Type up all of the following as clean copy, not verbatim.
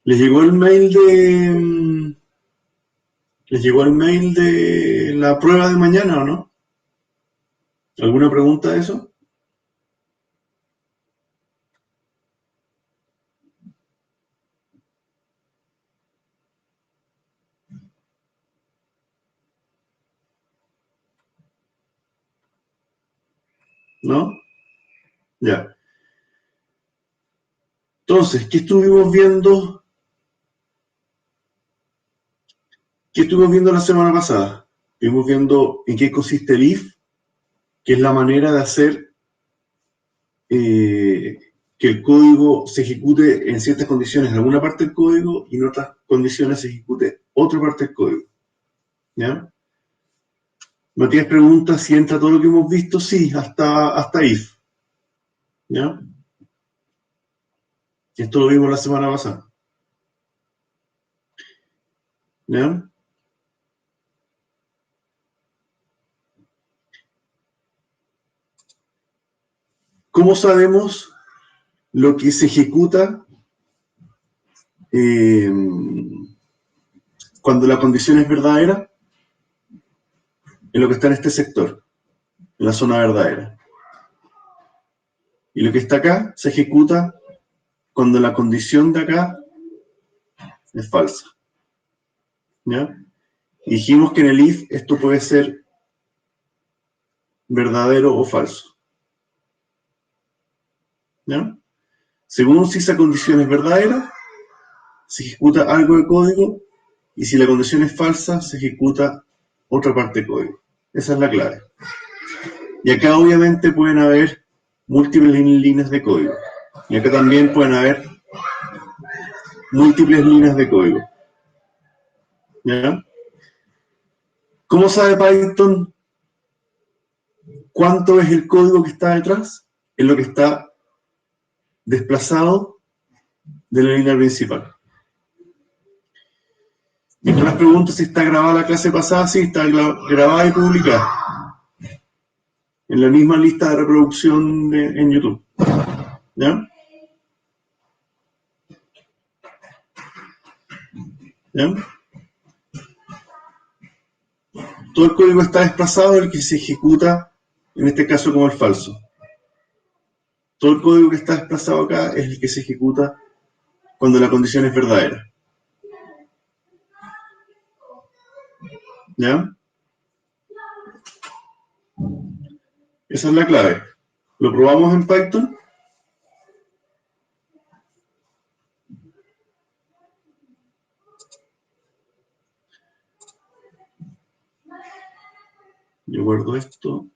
¿Les llegó el mail de... ¿Les llegó el mail de la prueba de mañana o no? ¿Alguna pregunta de eso? ¿No? Ya. Entonces, ¿qué estuvimos viendo? ¿Qué estuvimos viendo la semana pasada? Estuvimos viendo en qué consiste el if, que es la manera de hacer que el código se ejecute en ciertas condiciones en alguna parte del código y en otras condiciones se ejecute otra parte del código. ¿Ya? Matías pregunta si entra todo lo que hemos visto. Sí, hasta if. ¿Ya? Esto lo vimos la semana pasada. ¿Ya? ¿Cómo sabemos lo que se ejecuta eh, cuando la condición es verdadera? En lo que está en este sector, en la zona verdadera. Y lo que está acá se ejecuta cuando la condición de acá es falsa. ¿Ya? Y dijimos que en el if esto puede ser verdadero o falso. ¿Ya? Según si esa condición es verdadera, se ejecuta algo de código, y si la condición es falsa, se ejecuta otra parte de código. Esa es la clave. Y acá obviamente pueden haber múltiples líneas de código. Y acá también pueden haber múltiples líneas de código. ¿Ya? ¿Cómo sabe Python cuánto es el código que está detrás? Es lo que está desplazado de la línea principal. Y tú las preguntas si está grabada la clase pasada. Sí, está grabada y publicada en la misma lista de reproducción en YouTube. ¿Ya? ¿Ya? Todo el código está desplazado, el que se ejecuta, en este caso, como el falso. Todo el código que está desplazado acá es el que se ejecuta cuando la condición es verdadera. ¿Ya? Esa es la clave. ¿Lo probamos en Python? Yo guardo esto.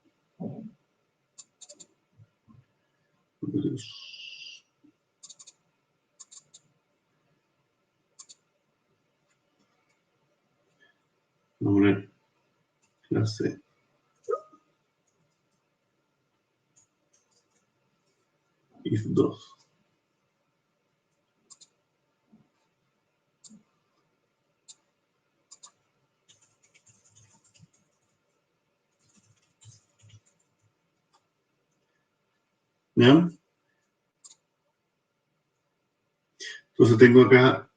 Vamos a poner clase if2. ¿Ya? Entonces tengo acá,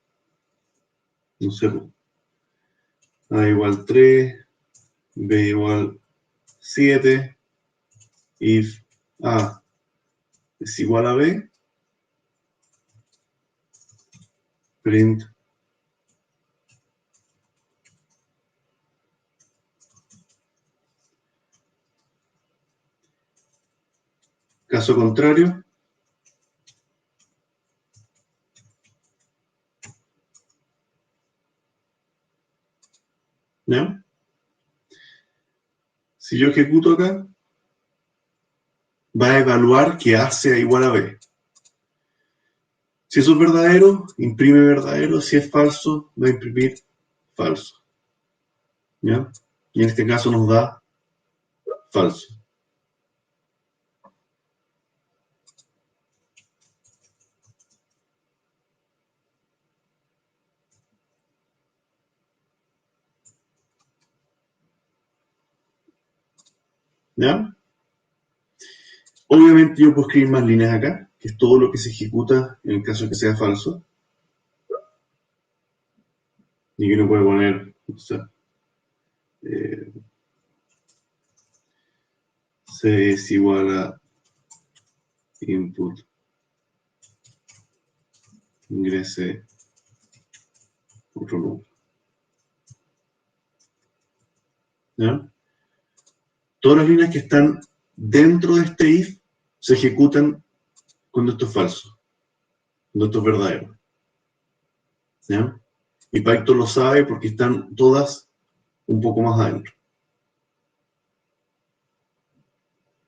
no sé, A igual 3, B igual 7, if A es igual a B, print caso contrario. ¿Ya? Si yo ejecuto acá, va a evaluar que A sea igual a B. Si eso es verdadero, imprime verdadero. Si es falso, va a imprimir falso. ¿Ya? Y en este caso nos da falso. ¿Ya? Obviamente yo puedo escribir más líneas acá, que es todo lo que se ejecuta en el caso de que sea falso. Y que uno puede poner, o sea, C es igual a input, ingrese otro número. ¿Ya? Todas las líneas que están dentro de este if se ejecutan cuando esto es falso, cuando esto es verdadero. ¿Ya? Y Python lo sabe porque están todas un poco más adentro.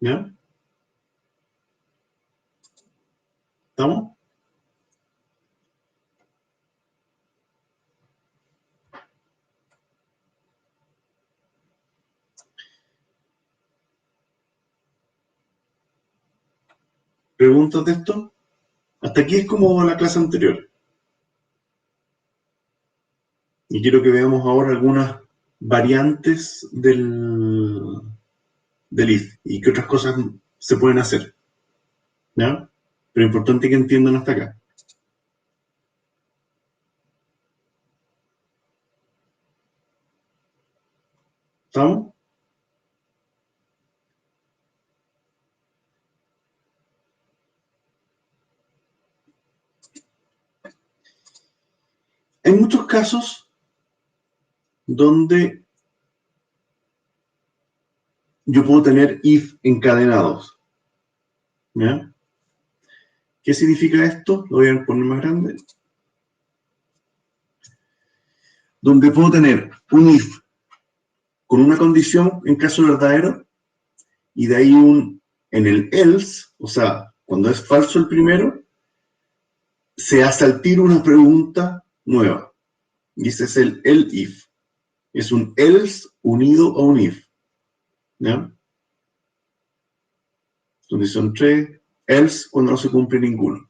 ¿Ya? ¿Estamos? ¿Preguntas de esto? Hasta aquí es como la clase anterior. Y quiero que veamos ahora algunas variantes del if y qué otras cosas se pueden hacer. ¿Ya? Pero importante que entiendan hasta acá. ¿Estamos? Hay muchos casos donde yo puedo tener if encadenados. ¿Ya? ¿Qué significa esto? Lo voy a poner más grande. Donde puedo tener un if con una condición en caso verdadero y de ahí en el else, o sea, cuando es falso el primero, se hace al tiro una pregunta nueva. Y ese es el if. Es un else unido a un if. ¿Ya? Condición 3, else cuando no se cumple ninguno.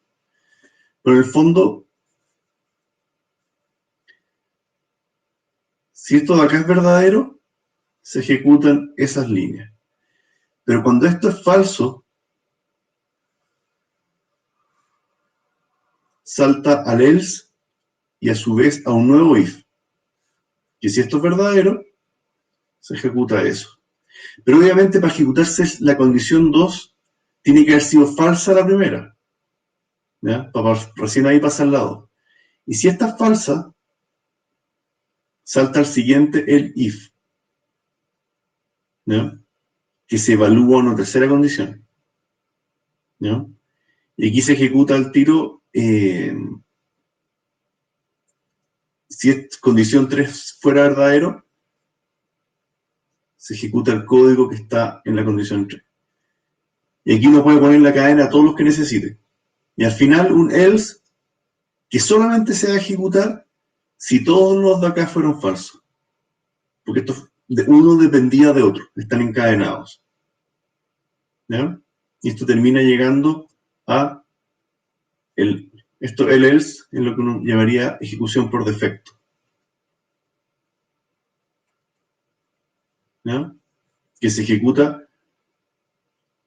Pero en el fondo, si esto de acá es verdadero, se ejecutan esas líneas. Pero cuando esto es falso, salta al else y a su vez a un nuevo if. Que si esto es verdadero, se ejecuta eso. Pero obviamente para ejecutarse la condición 2, tiene que haber sido falsa la primera. ¿Ya? Para recién ahí pasa al lado. Y si esta es falsa, salta al siguiente el if. ¿Ya? Que se evalúa una tercera condición. ¿Ya? Y aquí se ejecuta el tiro, si es condición 3 fuera verdadero, se ejecuta el código que está en la condición 3. Y aquí uno puede poner la cadena a todos los que necesite. Y al final un else que solamente se va a ejecutar si todos los de acá fueron falsos. Porque uno dependía de otro, están encadenados. ¿Ya? Y esto termina llegando a el else, en lo que uno llamaría ejecución por defecto. ¿Ya? Que se ejecuta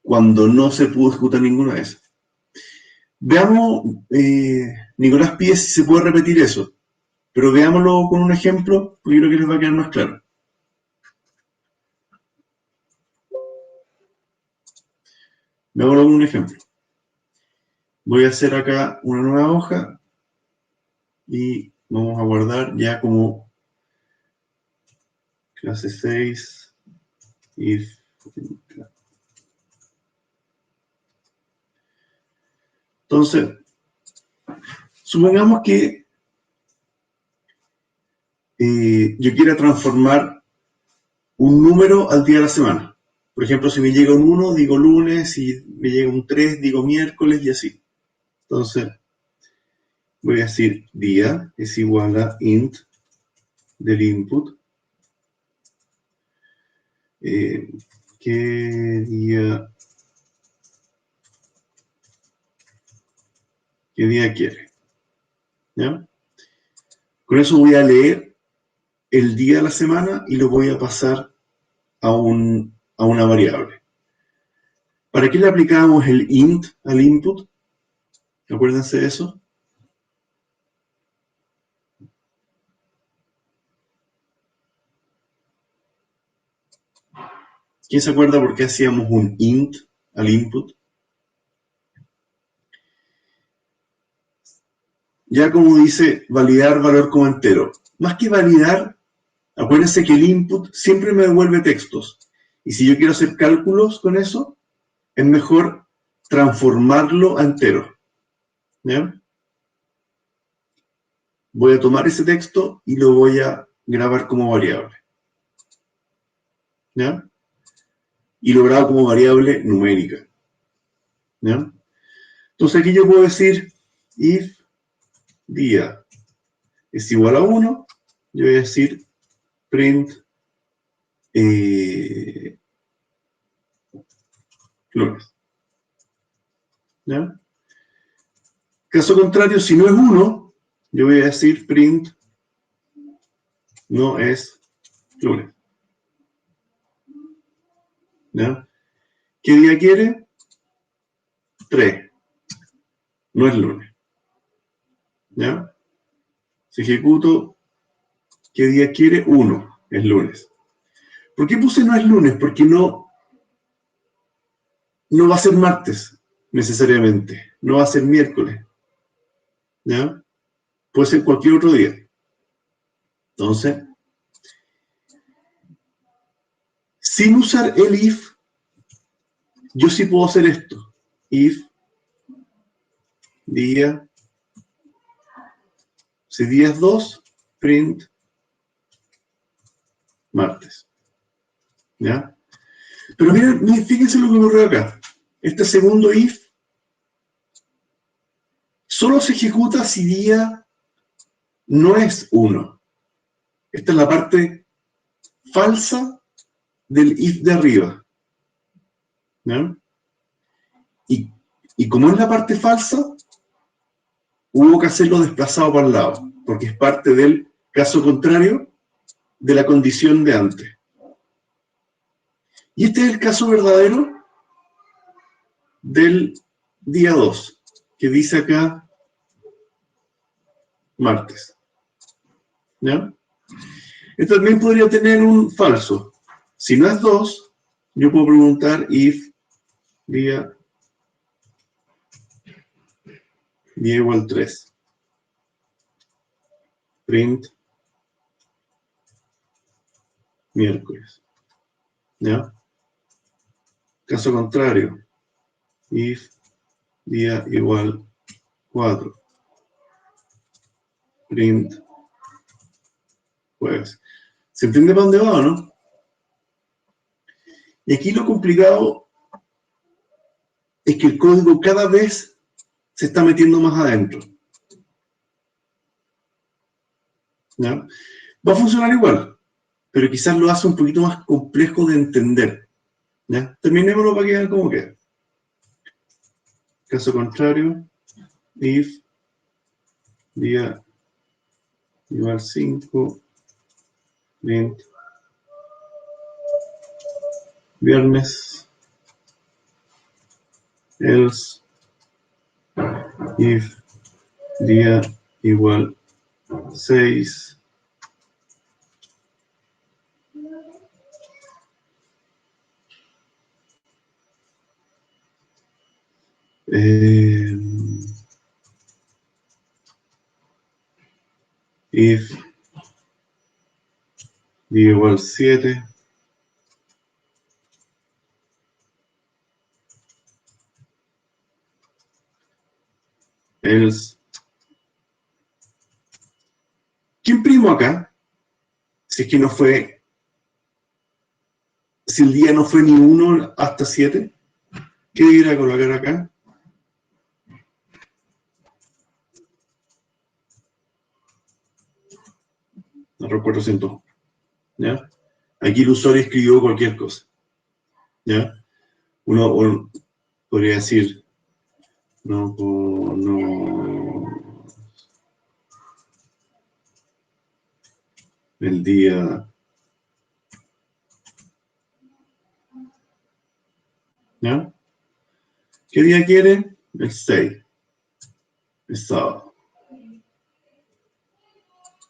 cuando no se pudo ejecutar ninguna de esas. Veamos, Nicolás pide si se puede repetir eso, pero veámoslo con un ejemplo, porque creo que les va a quedar más claro. Veámoslo con un ejemplo. Voy a hacer acá una nueva hoja y vamos a guardar ya como clase 6 if. Entonces, supongamos que yo quiera transformar un número al día de la semana. Por ejemplo, si me llega un 1, digo lunes, si me llega un 3, digo miércoles y así. Entonces, voy a decir día es igual a int del input. ¿Qué día quiere? ¿Ya? Con eso voy a leer el día de la semana y lo voy a pasar a una variable. ¿Para qué le aplicamos el int al input? Acuérdense de eso. ¿Quién se acuerda por qué hacíamos un int al input? Ya como dice, validar valor como entero. Más que validar, acuérdense que el input siempre me devuelve textos. Y si yo quiero hacer cálculos con eso, es mejor transformarlo a entero. ¿Ya? Voy a tomar ese texto y lo voy a grabar como variable. ¿Ya? Y lo grabo como variable numérica. ¿Ya? Entonces aquí yo puedo decir if día es igual a 1, yo voy a decir print lunes. ¿Ya? Caso contrario, si no es 1, yo voy a decir print no es lunes. ¿Ya? ¿Qué día quiere? 3. No es lunes. ¿Ya? Si ejecuto, ¿qué día quiere? 1. Es lunes. ¿Por qué puse no es lunes? Porque no va a ser martes, necesariamente. No va a ser miércoles. ¿Ya? Puede ser cualquier otro día. Entonces, sin usar el if, yo sí puedo hacer esto. If día, si día es 2, print martes. ¿Ya? Pero miren, fíjense lo que ocurrió acá. Este segundo if solo se ejecuta si día no es 1. Esta es la parte falsa del if de arriba. ¿Ya? Y como es la parte falsa, hubo que hacerlo desplazado para el lado, porque es parte del caso contrario de la condición de antes. Y este es el caso verdadero del día 2, que dice acá martes. ¿Ya? Esto también podría tener un falso. Si no es 2, yo puedo preguntar if día igual 3. Print miércoles. ¿Ya? Caso contrario, if día igual 4. Print jueves. ¿Se entiende para dónde va o no? Y aquí lo complicado es que el código cada vez se está metiendo más adentro. ¿Ya? Va a funcionar igual, pero quizás lo hace un poquito más complejo de entender. ¿Ya? Terminémoslo para que vean cómo queda. Caso contrario, if día igual 5, print viernes, else if día igual 6, if día igual 7, else. ¿Qué imprimo acá? Si es que no fue, si el día no fue ni 1 hasta 7, ¿qué debería colocar acá? Error 400. ¿Ya? Aquí el usuario escribió cualquier cosa. ¿Ya? Uno podría decir, no, el día, ¿ya? ¿Qué día quiere? El 6, el sábado.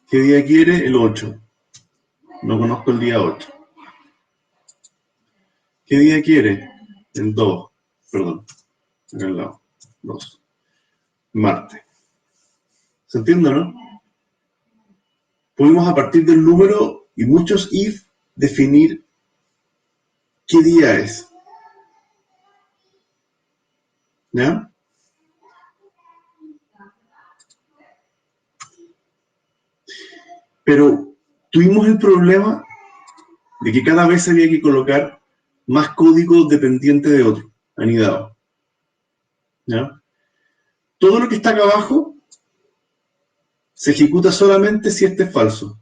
¿Qué día quiere? El 8. No conozco el día 8. ¿Qué día quiere? El 2, perdón, acá al lado, 2, martes. ¿Se entiende, no? Podemos a partir del número y muchos if definir qué día es. ¿Ya? Pero tuvimos el problema de que cada vez había que colocar más código dependiente de otro, anidado. ¿Ya? Todo lo que está acá abajo se ejecuta solamente si este es falso.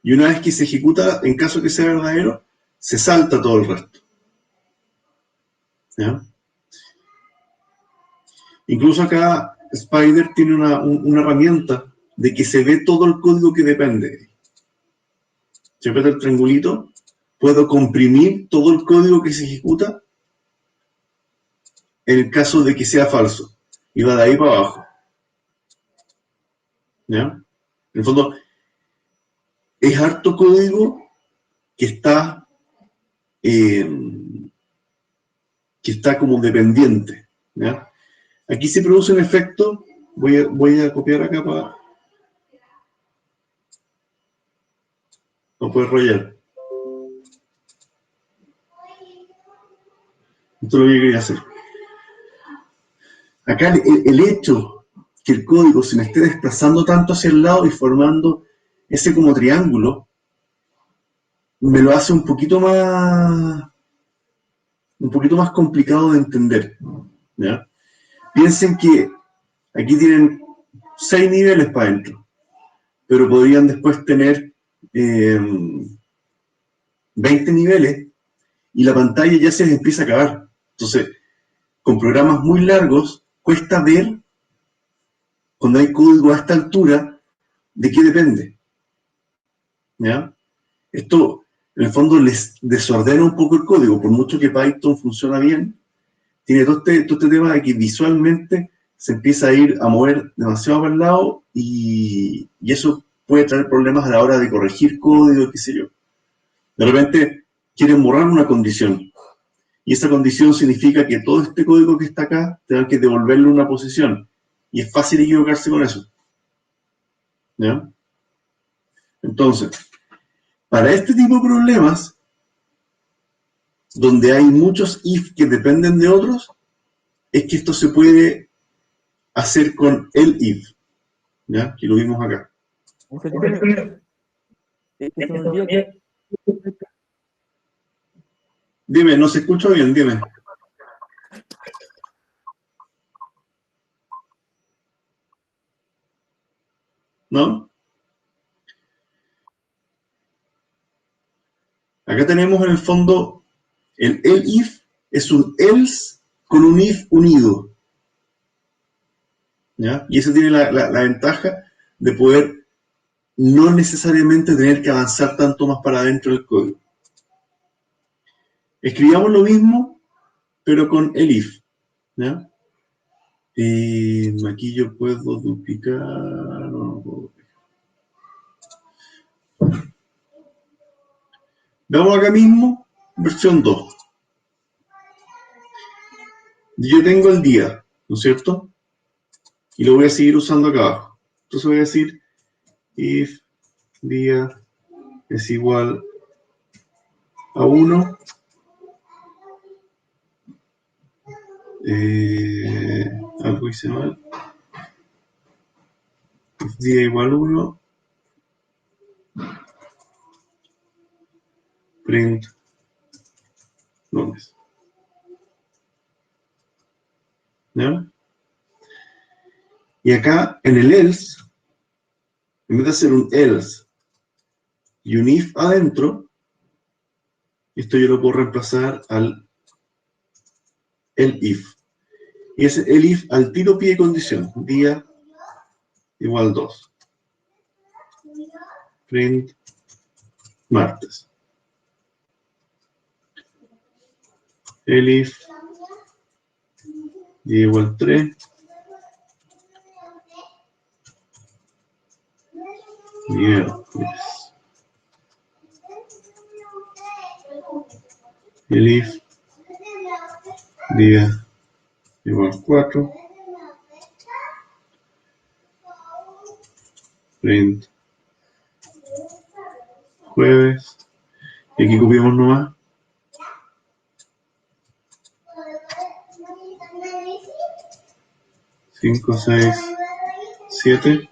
Y una vez que se ejecuta, en caso que sea verdadero, se salta todo el resto. ¿Ya? Incluso acá Spider tiene una herramienta de que se ve todo el código que depende. Si aprieta el triangulito, puedo comprimir todo el código que se ejecuta en el caso de que sea falso. Y va de ahí para abajo. ¿Ya? En el fondo, es harto código que está, eh, que está como dependiente. ¿Ya? Aquí se produce un efecto, voy a copiar acá para no poder rollar. Esto es lo que quería hacer. Acá el hecho que el código se me esté desplazando tanto hacia el lado y formando ese como triángulo, me lo hace un poquito más complicado de entender. ¿Ya? Piensen que aquí tienen 6 niveles para adentro, pero podrían después tener 20 niveles y la pantalla ya se les empieza a acabar. Entonces, con programas muy largos, cuesta ver, cuando hay código a esta altura, de qué depende. ¿Ya? Esto, en el fondo, les desordena un poco el código, por mucho que Python funciona bien, tiene todo este tema de que visualmente se empieza a ir a mover demasiado para el lado y eso puede traer problemas a la hora de corregir código, qué sé yo. De repente quieren borrar una condición y esa condición significa que todo este código que está acá tengan que devolverle una posición y es fácil equivocarse con eso. ¿Ya? Entonces, para este tipo de problemas, donde hay muchos if que dependen de otros, es que esto se puede hacer con el if, ¿ya? Que lo vimos acá. Felipe, se me olvidó que Dime, no se escucha bien, dime. ¿No? Acá tenemos en el fondo el if es un else con un if unido. ¿Ya? Y eso tiene la ventaja de poder no necesariamente tener que avanzar tanto más para adentro del código. Escribamos lo mismo, pero con el if. ¿Ya? Aquí yo puedo duplicar. No puedo. Veamos acá mismo, versión 2. Yo tengo el día, ¿no es cierto? Y lo voy a seguir usando acá abajo. Entonces voy a decir if día es igual a 1, algo hice mal, if día igual a 1, print lunes. ¿Ya? Y acá en el else, en vez de hacer un else y un if adentro, esto yo lo puedo reemplazar al el if. Y ese el if al tiro pide condición, día igual 2. Print martes. El if día igual 3. Miércoles. el if día igual 4, print jueves, y aquí copiamos nomás 5, 6, 7,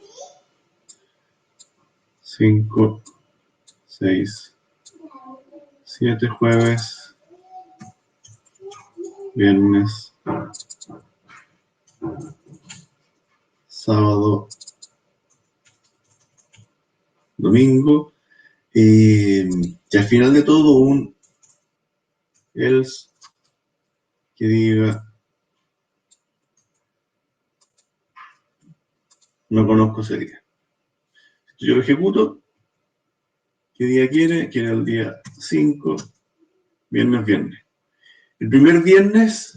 5, 6, 7 jueves, viernes, sábado, domingo, y al final de todo un else que diga no conozco ese día. Yo lo ejecuto, ¿qué día quiere? Quiere el día 5, viernes. El primer viernes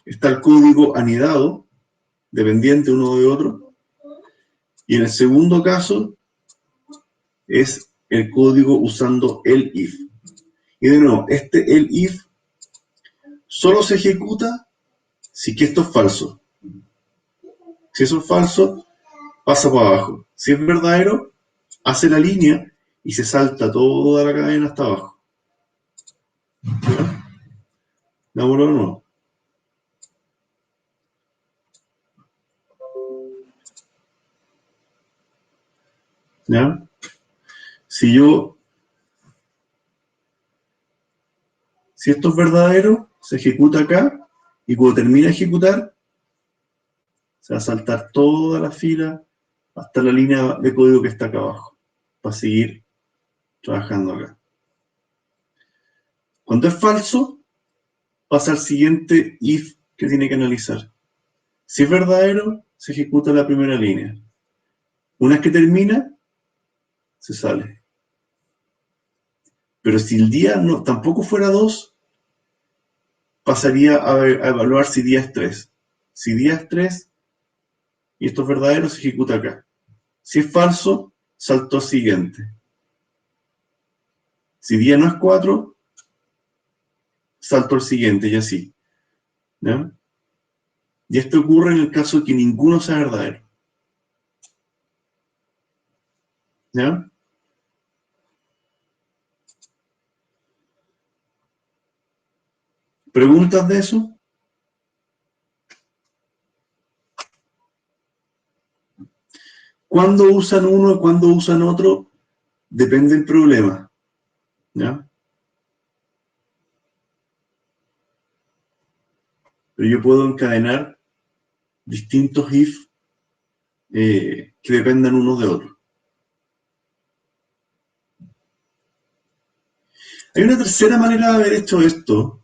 está el código anidado, dependiente uno de otro, y en el segundo caso es el código usando el if. Y de nuevo, el if solo se ejecuta si que esto es falso. Si eso es falso, pasa para abajo. Si es verdadero, hace la línea y se salta toda la cadena hasta abajo. ¿Ya? Dámoslo de nuevo. ¿Ya? Si esto es verdadero, se ejecuta acá y cuando termina de ejecutar, se va a saltar toda la fila hasta la línea de código que está acá abajo para seguir trabajando acá. Cuando es falso, pasa al siguiente if que tiene que analizar. Si es verdadero, se ejecuta la primera línea. Una vez que termina, se sale. Pero si el día no, tampoco fuera 2, pasaría a evaluar si día es 3. Si día es 3 y esto es verdadero, se ejecuta acá. Si es falso, saltó siguiente. Si día no es 4, saltó el siguiente y así. ¿Ya? Y esto ocurre en el caso de que ninguno sea verdadero. ¿Ya? ¿Preguntas de eso? ¿Cuándo usan uno y cuándo usan otro? Depende del problema. ¿Ya? Pero yo puedo encadenar distintos if que dependan unos de otros. Hay una tercera manera de haber hecho esto.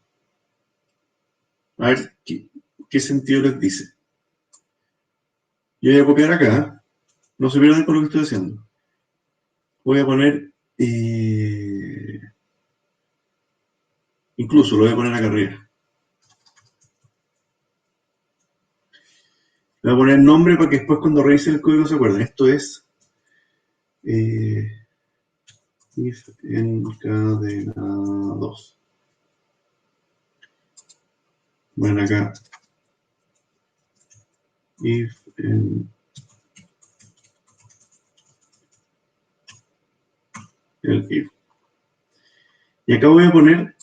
A ver qué sentido les dice. Yo voy a copiar acá. No se pierdan con lo que estoy haciendo. Voy a poner... incluso lo voy a poner acá arriba. Le voy a poner nombre para que después cuando revisen el código se acuerden. Esto es if encadena 2. Bueno, acá if en el if. Y acá voy a poner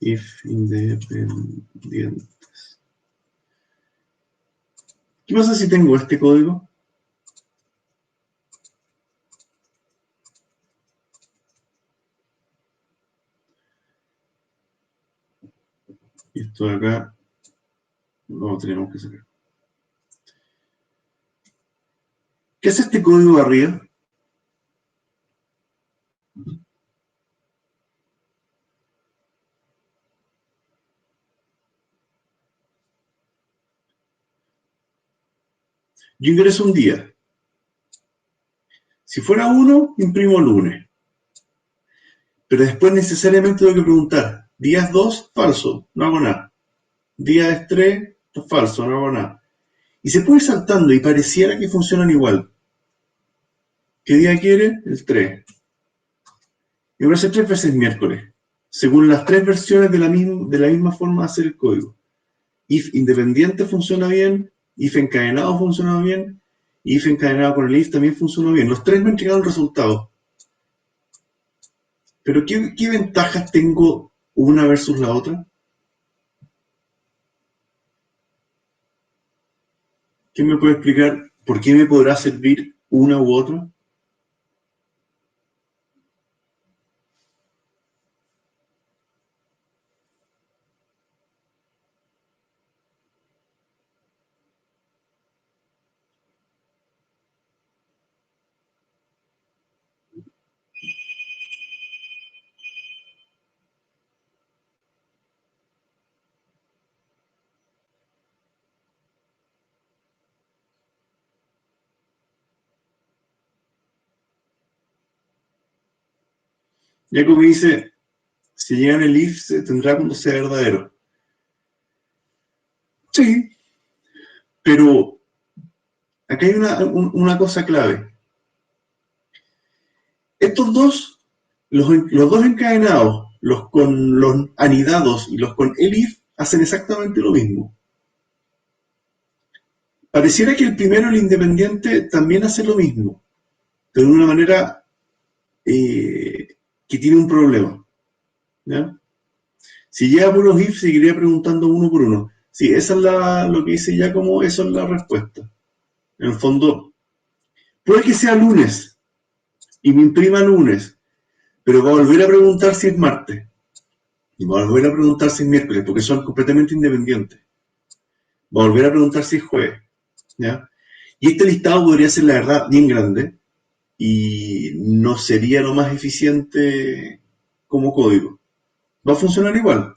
if independientes. ¿Qué pasa si tengo este código? Y esto de acá lo tenemos que sacar. ¿Qué es este código de arriba? Yo ingreso un día. Si fuera 1, imprimo lunes. Pero después necesariamente tengo que preguntar, día es 2, falso, no hago nada. Día es 3, falso, no hago nada. Y se puede ir saltando y pareciera que funcionan igual. ¿Qué día quiere? El 3. y aparece 3 veces miércoles, según las 3 versiones de la misma forma de hacer el código. If independiente funciona bien, if encadenado funciona bien, if encadenado con el if también funcionó bien. Los 3 me entregaron resultados. Pero ¿qué ventajas tengo una versus la otra? ¿Quién me puede explicar por qué me podrá servir una u otra? Jacob me dice, si llega en el if, se tendrá cuando sea verdadero. Sí, pero acá hay una cosa clave. Estos dos, los dos encadenados, los con los anidados y los con el if, hacen exactamente lo mismo. Pareciera que el primero, el independiente, también hace lo mismo, pero de una manera que tiene un problema. ¿Ya? Si llega puros if, seguiría preguntando uno por uno. Sí, esa es lo que dice ya como eso es la respuesta. En el fondo, puede que sea lunes y me imprima lunes, pero va a volver a preguntar si es martes y va a volver a preguntar si es miércoles, porque son completamente independientes. Va a volver a preguntar si es jueves. ¿Ya? Y este listado podría ser, la verdad, bien grande y no sería lo más eficiente como código. Va a funcionar igual,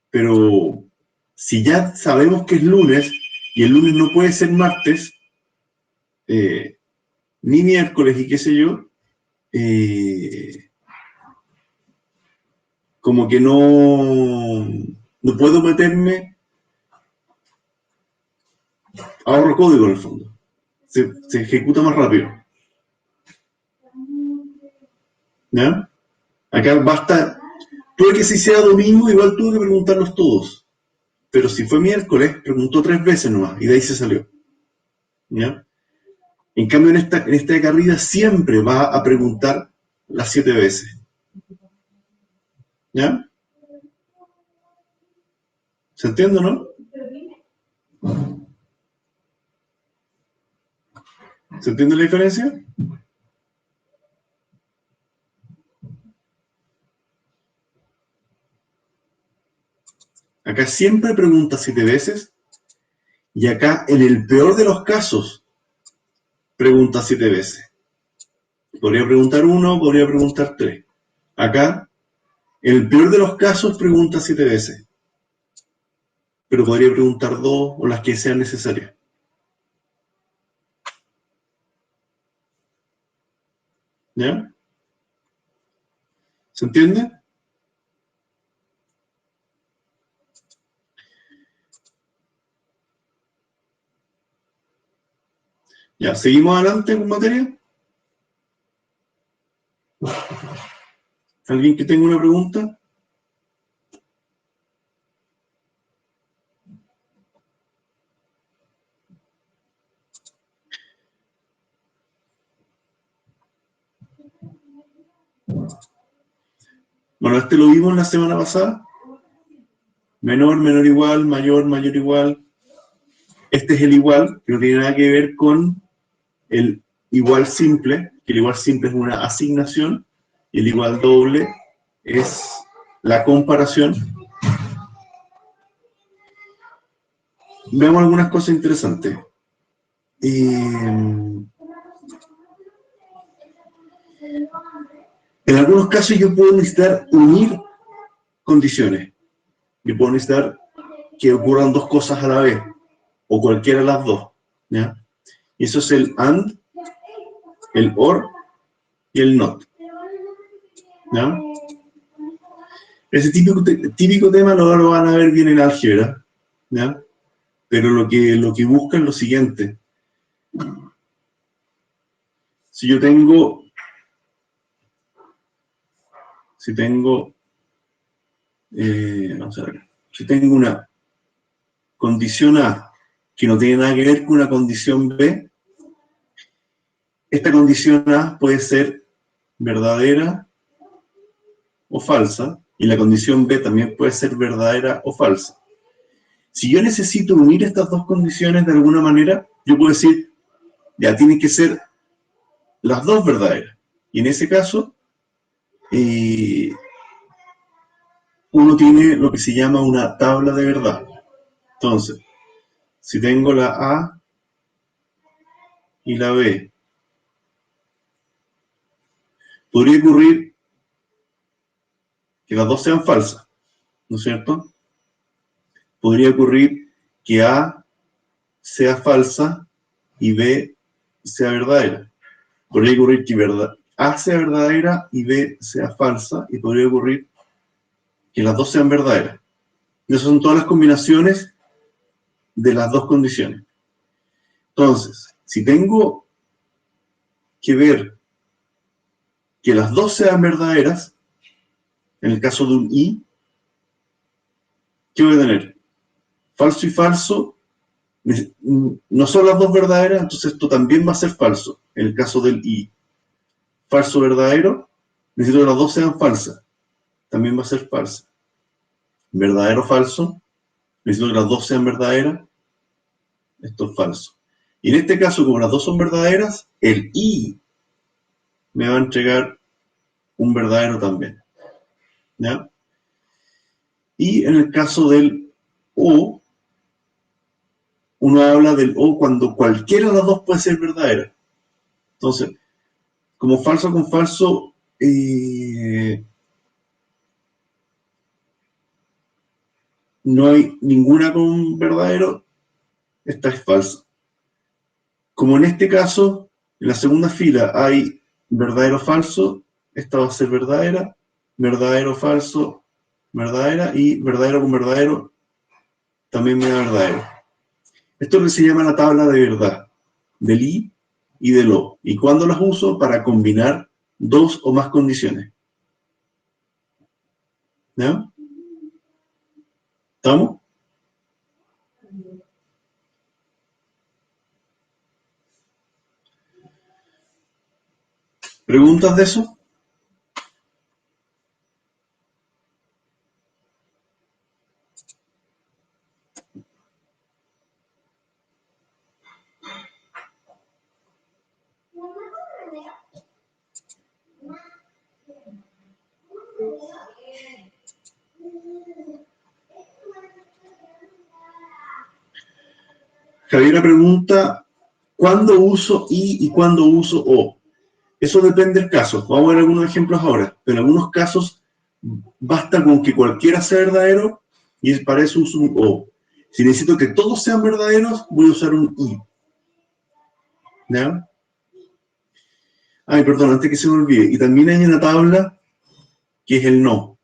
pero si ya sabemos que es lunes y el lunes no puede ser martes, ni miércoles y qué sé yo, como que no puedo meterme, ahorro código en el fondo, se ejecuta más rápido. ¿Ya? Acá basta, puede que si sea domingo, igual tuve que preguntarlos todos, pero si fue miércoles, preguntó 3 veces nomás y de ahí se salió. ¿Ya? En cambio, en esta de carrera siempre va a preguntar las 7 veces. ¿Ya? ¿Se entiende, no? ¿Se entiende la diferencia? Acá siempre pregunta 7 veces y acá, en el peor de los casos, pregunta 7 veces. Podría preguntar 1, podría preguntar 3. Acá, en el peor de los casos, pregunta 7 veces. Pero podría preguntar 2 o las que sean necesarias. ¿Ya? ¿Se entiende? Ya, ¿seguimos adelante con materia? ¿Alguien que tenga una pregunta? Bueno, este lo vimos la semana pasada. Menor, menor igual, mayor, mayor igual. Este es el igual, que no tiene nada que ver con el igual simple, que el igual simple es una asignación, y el igual doble es la comparación. Veamos algunas cosas interesantes. En algunos casos yo puedo necesitar unir condiciones. Yo puedo necesitar que ocurran 2 cosas a la vez, o cualquiera de las 2. ¿Ya? Y eso es el AND, el OR y el NOT. ¿Ya? Ese típico tema lo van a ver bien en álgebra, ¿ya? Pero lo que busca es lo siguiente. Si yo tengo si tengo, vamos a ver, si tengo una condición A que no tiene nada que ver con una condición B, esta condición A puede ser verdadera o falsa, y la condición B también puede ser verdadera o falsa. Si yo necesito unir estas dos condiciones de alguna manera, yo puedo decir, ya tienen que ser las dos verdaderas. Y en ese caso, uno tiene lo que se llama una tabla de verdad. Entonces, si tengo la A y la B, podría ocurrir que las dos sean falsas, ¿no es cierto? Podría ocurrir que A sea falsa y B sea verdadera. Podría ocurrir que A sea verdadera y B sea falsa, y podría ocurrir que las dos sean verdaderas. Esas son todas las combinaciones de las dos condiciones. Entonces, si tengo que ver que las dos sean verdaderas, en el caso de un I, ¿qué voy a tener? Falso y falso, no son las dos verdaderas, entonces esto también va a ser falso, en el caso del I. Falso verdadero, necesito que las dos sean falsas, también va a ser falsa. Verdadero falso, necesito que las dos sean verdaderas, esto es falso. Y en este caso, como las dos son verdaderas, el I me va a entregar un verdadero también. ¿Ya? Y en el caso del O, uno habla del O cuando cualquiera de las dos puede ser verdadera. Entonces, como falso con falso, no hay ninguna con verdadero, esta es falsa. Como en este caso, en la segunda fila hay verdadero falso, esta va a ser verdadera, verdadero falso, verdadera, y verdadero con verdadero también me da verdadero. Esto es lo que se llama la tabla de verdad, del I y del O. ¿Y cuándo las uso? Para combinar dos o más condiciones. ¿Ya? ¿Estamos? ¿Preguntas de eso? Javiera pregunta, ¿cuándo uso I y cuándo uso O? Eso depende del caso. Vamos a ver algunos ejemplos ahora. Pero en algunos casos basta con que cualquiera sea verdadero y para eso uso un O. Si necesito que todos sean verdaderos, voy a usar un I. ¿Ya? Ay, perdón, antes que se me olvide. Y también hay una tabla que es el no.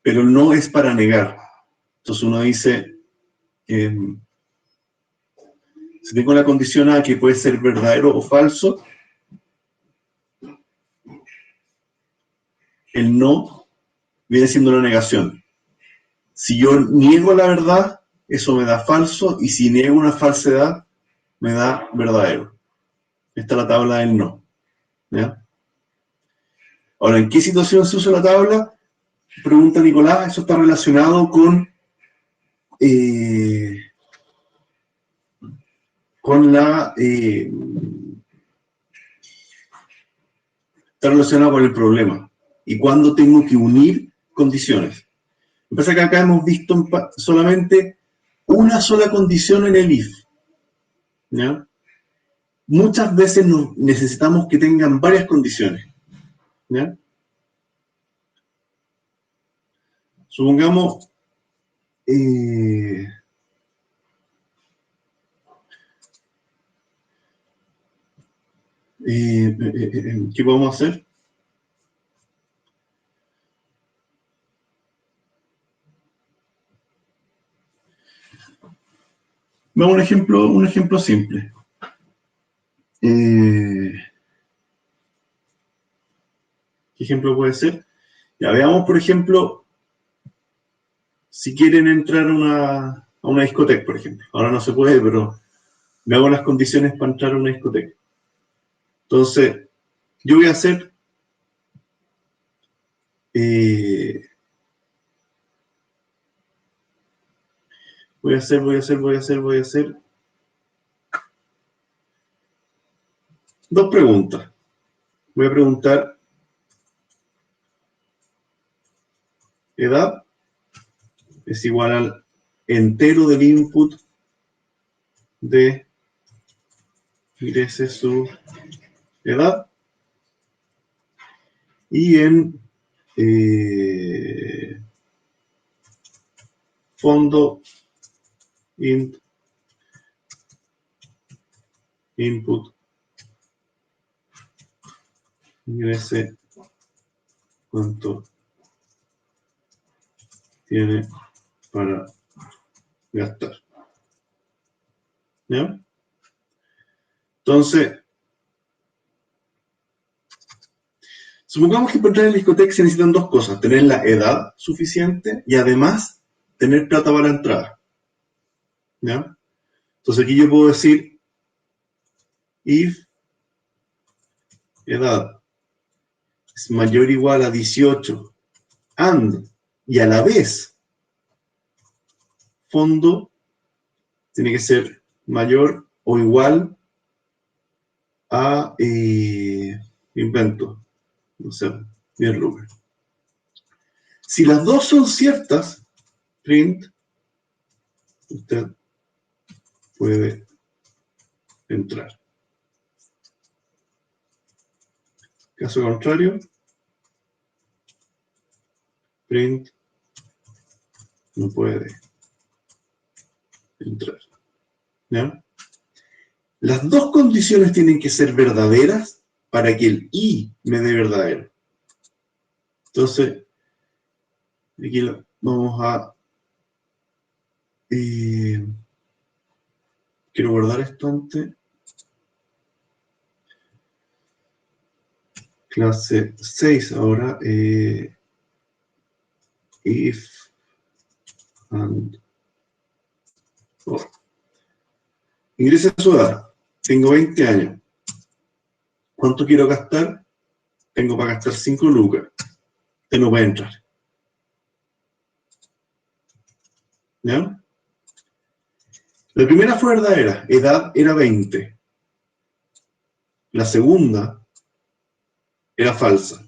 Pero el no es para negar. Entonces uno dice, si tengo la condición A que puede ser verdadero o falso, el no viene siendo una negación. Si yo niego la verdad, eso me da falso, y si niego una falsedad, me da verdadero. Esta es la tabla del no. ¿Ya? Ahora, ¿en qué situación se usa la tabla? Pregunta Nicolás, eso está relacionado eh, con la... está relacionado con el problema. Y cuándo tengo que unir condiciones. Lo que pasa es que acá hemos visto solamente una sola condición en el if. ¿Ya? Muchas veces necesitamos que tengan varias condiciones. ¿Ya? Supongamos, ¿qué podemos hacer? Vamos a un ejemplo simple. ¿Qué ejemplo puede ser? Ya veamos, por ejemplo, si quieren entrar a una discoteca, por ejemplo. Ahora no se puede, pero me hago las condiciones para entrar a una discoteca. Entonces, yo voy a hacer voy a hacer dos preguntas. Voy a preguntar edad es igual al entero del input de ingrese su edad y en fondo int input ingrese cuánto tiene para gastar. ¿Ya? Entonces, supongamos que para entrar en la discoteca se necesitan dos cosas, tener la edad suficiente y además tener plata para la entrada. ¿Ya? Entonces aquí yo puedo decir if edad es mayor o igual a 18 and y a la vez fondo tiene que ser mayor o igual a invento, no sé, 10 lucas. Si las dos son ciertas, print, usted puede entrar. Caso contrario, print no puede entrar. ¿Ya? Las dos condiciones tienen que ser verdaderas para que el i me dé verdadero. Entonces, aquí vamos a... quiero guardar esto antes. Clase 6 ahora. If and or. Ingresa a su edad. Tengo 20 años. ¿Cuánto quiero gastar? Tengo para gastar 5 lucas. Usted no puede entrar. ¿Ya? La primera fue verdadera. Edad era 20. La segunda era falsa.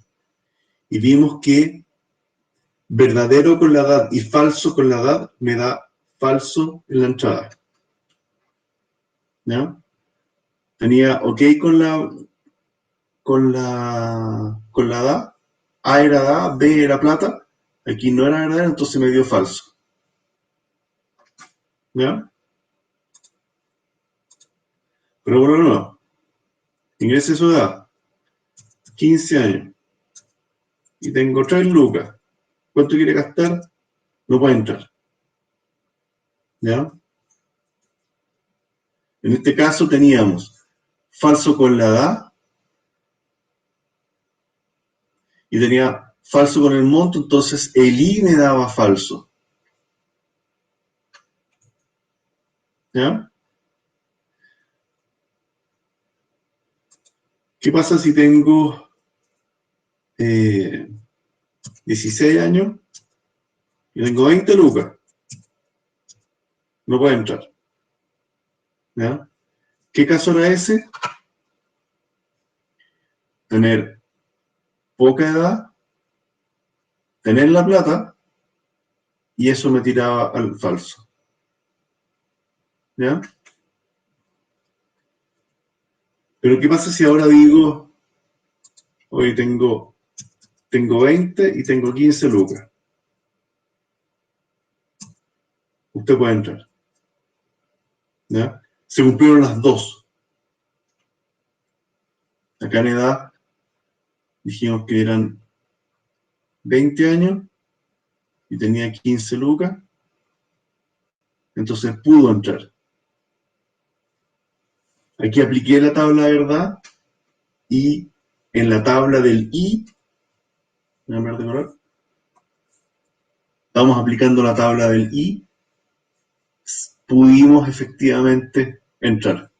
Y vimos que verdadero con la edad y falso con la edad me da falso en la entrada. ¿Ya? Tenía ok con la edad. A era edad, B era plata. Aquí no era verdadero, entonces me dio falso. ¿Ya? Pero bueno, no. Ingrese su edad. 15 años. Y tengo 3 lucas. ¿Cuánto quiere gastar? No puede entrar. ¿Ya? En este caso teníamos falso con la edad y tenía falso con el monto, entonces el i me daba falso. ¿Ya? ¿Qué pasa si tengo 16 años y tengo 20 lucas? No puede entrar. ¿Ya? ¿Qué caso era ese? Tener poca edad, tener la plata y eso me tiraba al falso. ¿Ya? Pero ¿qué pasa si ahora digo, hoy tengo 20 y tengo 15 lucas? Usted puede entrar. ¿Ya? Se cumplieron las dos. Acá en edad dijimos que eran 20 años y tenía 15 lucas, entonces pudo entrar. Aquí apliqué la tabla de verdad y en la tabla del i Voy a cambiar de color. Estamos aplicando la tabla del I. Pudimos efectivamente entrar.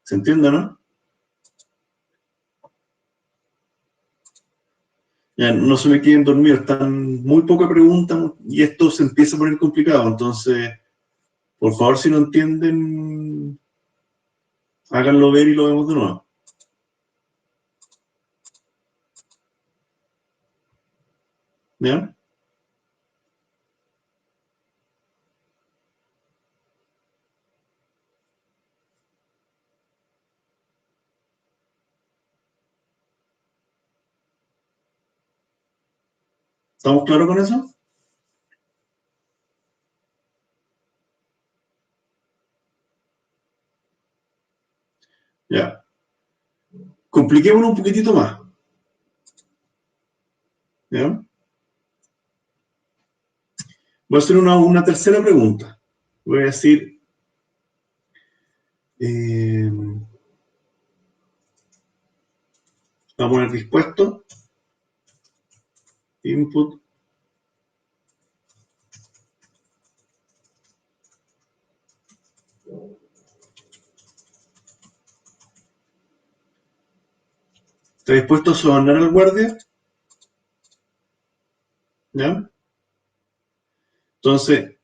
¿Se entiende, no? Ya, no se me queden dormidos, están muy pocas preguntas y esto se empieza a poner complicado. Entonces, por favor, si no entienden, háganlo ver y lo vemos de nuevo. ¿Ya? ¿Estamos claros con eso? Ya. Compliquémonos un poquitito más. ¿Ya? Voy a hacer una tercera pregunta. Voy a decir, vamos a poner dispuesto, input, ¿está dispuesto a sobornar al guardia? ¿Ya? Entonces,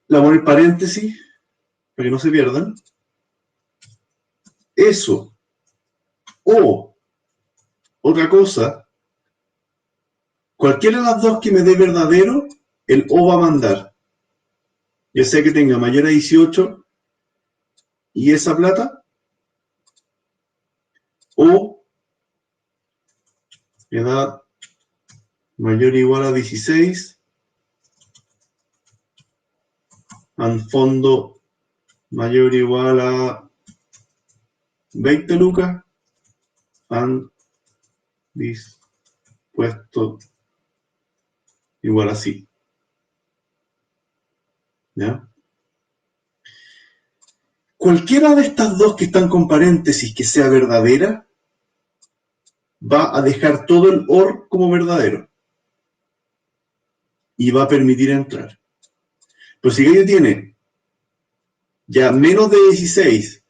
la voy a poner paréntesis, para que no se pierdan. Eso, o otra cosa, cualquiera de las dos que me dé verdadero, el O va a mandar. Ya sea que tenga mayor a 18 y esa plata, o edad mayor o igual a 16, al fondo mayor o igual a 20 lucas, han dispuesto igual así. ¿Ya? Cualquiera de estas dos que están con paréntesis que sea verdadera, va a dejar todo el OR como verdadero. Y va a permitir entrar. Pero si Gallo tiene ya menos de 16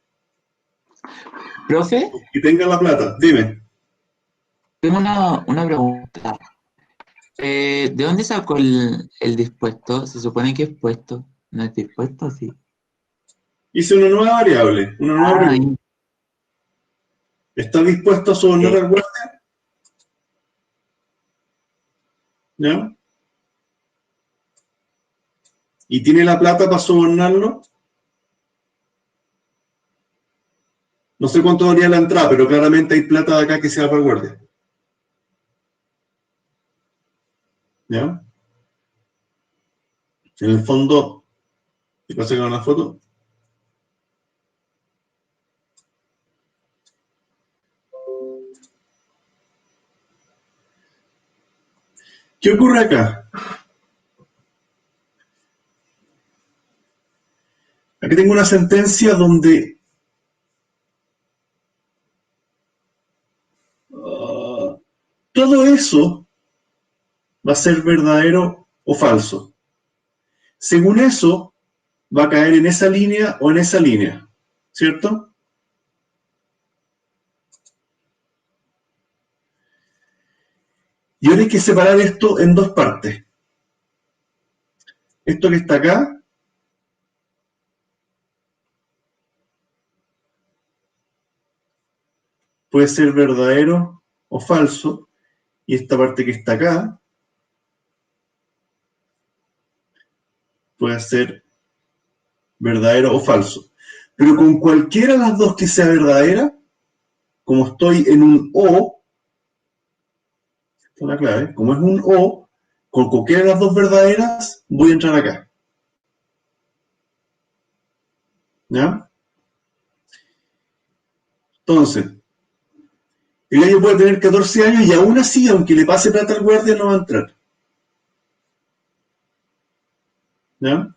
Profe, y tenga la plata, dime. tengo una pregunta. ¿De dónde sacó el dispuesto? Se supone que es puesto. ¿No es dispuesto? Sí. Hice una nueva variable, una nueva Ah, pregunta. ¿Está dispuesto a sobornar al guardia? ¿Ya? ¿Y tiene la plata para sobornarlo? No sé cuánto daría la entrada, pero claramente hay plata de acá que se va para el guardia. ¿Ya? En el fondo, ¿qué pasa con la foto? ¿Qué ocurre acá? Aquí tengo una sentencia donde todo eso va a ser verdadero o falso. Según eso, va a caer en esa línea o en esa línea, ¿cierto? Y ahora hay que separar esto en dos partes. Esto que está acá puede ser verdadero o falso, y esta parte que está acá puede ser verdadero o falso. Pero con cualquiera de las dos que sea verdadera, como estoy en un O, esta es la clave, como es un O, con cualquiera de las dos verdaderas, voy a entrar acá. ¿Ya? Entonces, el gallo puede tener 14 años y aún así, aunque le pase plata al guardia, no va a entrar. ¿Ya?